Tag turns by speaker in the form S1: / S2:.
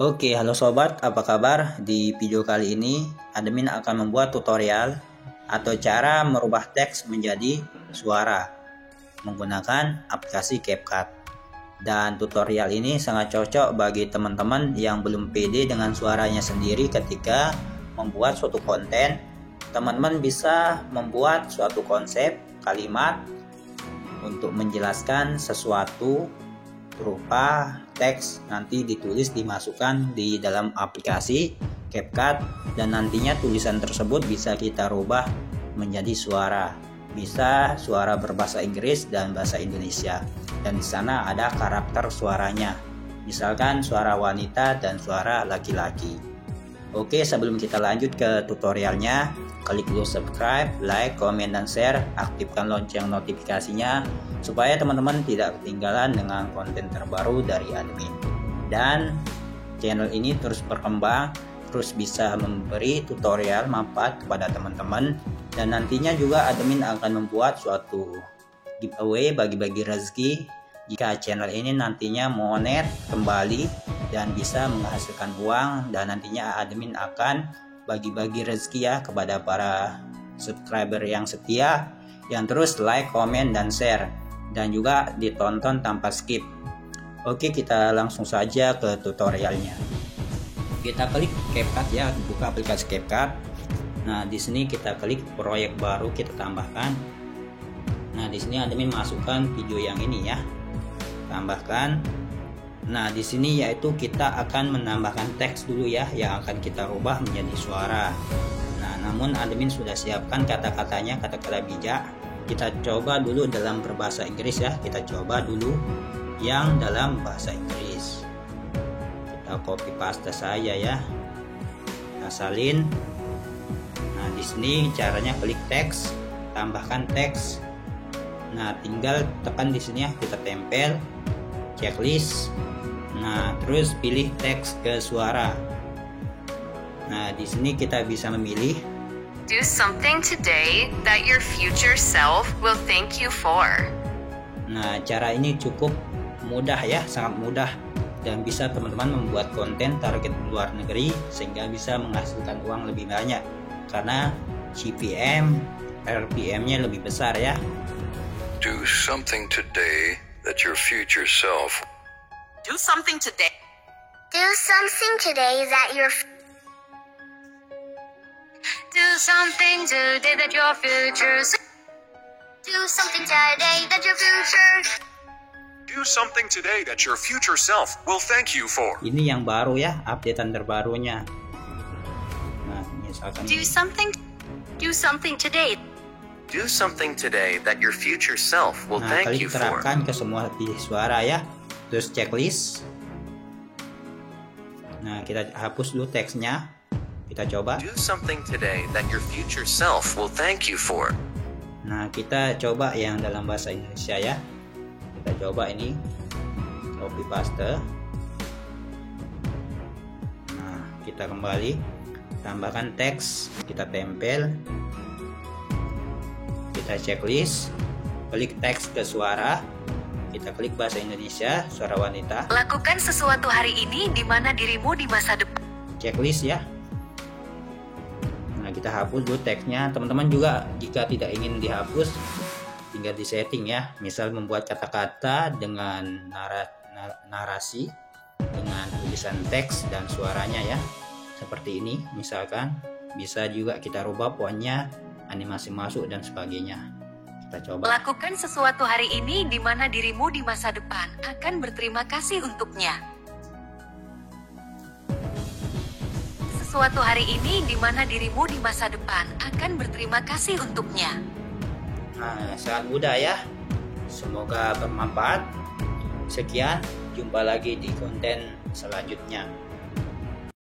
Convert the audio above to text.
S1: Oke, halo sobat, apa kabar? Di video kali ini, admin akan membuat tutorial atau cara merubah teks menjadi suara menggunakan aplikasi CapCut. Dan tutorial ini sangat cocok bagi teman-teman yang belum pede dengan suaranya sendiri ketika membuat suatu konten. Teman-teman bisa membuat suatu konsep kalimat untuk menjelaskan sesuatu berupa teks, nanti ditulis dimasukkan di dalam aplikasi CapCut, dan nantinya tulisan tersebut bisa kita rubah menjadi suara. Bisa suara berbahasa Inggris dan bahasa Indonesia, dan di sana ada karakter suaranya, misalkan suara wanita dan suara laki-laki. Oke, sebelum kita lanjut ke tutorialnya, klik dulu subscribe, like, komen, dan share. Aktifkan lonceng notifikasinya supaya teman-teman tidak ketinggalan dengan konten terbaru dari admin. Dan channel ini terus berkembang, terus bisa memberi tutorial manfaat kepada teman-teman. Dan nantinya juga admin akan membuat suatu giveaway bagi-bagi rezeki jika channel ini nantinya monet kembali dan bisa menghasilkan uang, dan nantinya admin akan bagi-bagi rezeki ya kepada para subscriber yang setia, yang terus like, komen, dan share, dan juga ditonton tanpa skip. Oke, kita langsung saja ke tutorialnya. Kita klik CapCut ya, buka aplikasi CapCut. Nah, di sini kita klik proyek baru, kita tambahkan. Nah, di sini admin masukkan video yang ini ya. Tambahkan. Nah, di sini yaitu kita akan menambahkan teks dulu ya, yang akan kita rubah menjadi suara. Nah, namun admin sudah siapkan kata-katanya, kata-kata bijak. Kita coba dulu dalam berbahasa Inggris ya. Kita coba dulu yang dalam bahasa Inggris. Kita copy paste saja ya. Kita salin. Nah, di sini caranya klik teks, tambahkan teks. Nah, tinggal tekan di sini ya, kita tempel checklist. Nah, terus pilih teks ke suara. Nah, di sini kita bisa memilih
S2: do something today that your future self will thank you for.
S1: Nah, cara ini cukup mudah ya, sangat mudah, dan bisa teman-teman membuat konten target luar negeri sehingga bisa menghasilkan uang lebih banyak karena CPM, RPM-nya lebih besar ya.
S3: Do something today that your future self.
S2: Do something today.
S4: Do something today that your
S2: Do something today that your future.
S4: do something today that your future
S5: Do something today that your future self will thank you for.
S1: Ini yang baru ya, updatean terbarunya. Nah, misalkan
S2: Do something today.
S3: Do something today that your future self will
S1: nah,
S3: thank
S1: klik
S3: you for.
S1: terapkan ke semua pilih suara ya. Terus checklist. Nah, kita hapus dulu teksnya. Kita coba.
S3: Do something today that your future self will thank you for.
S1: Nah, kita coba yang dalam bahasa Indonesia ya. Kita coba ini. Copy paste. Nah, kita kembali. Tambahkan teks. Kita tempel. Kita checklist. Klik teks ke suara. Kita klik bahasa Indonesia, suara wanita.
S2: Lakukan sesuatu hari ini di mana dirimu di masa depan.
S1: Checklist ya. Nah, kita hapus dulu teksnya. Teman-teman juga jika tidak ingin dihapus, tinggal di setting ya. Misal membuat kata-kata dengan narasi, dengan tulisan teks dan suaranya ya. Seperti ini misalkan. Bisa juga kita rubah fontnya, animasi masuk dan sebagainya. Kita coba.
S2: Lakukan sesuatu hari ini di mana dirimu di masa depan akan berterima kasih untuknya. Sesuatu hari ini di mana dirimu di masa depan akan berterima kasih untuknya.
S1: Nah, sangat mudah ya. Semoga bermanfaat. Sekian, jumpa lagi di konten selanjutnya.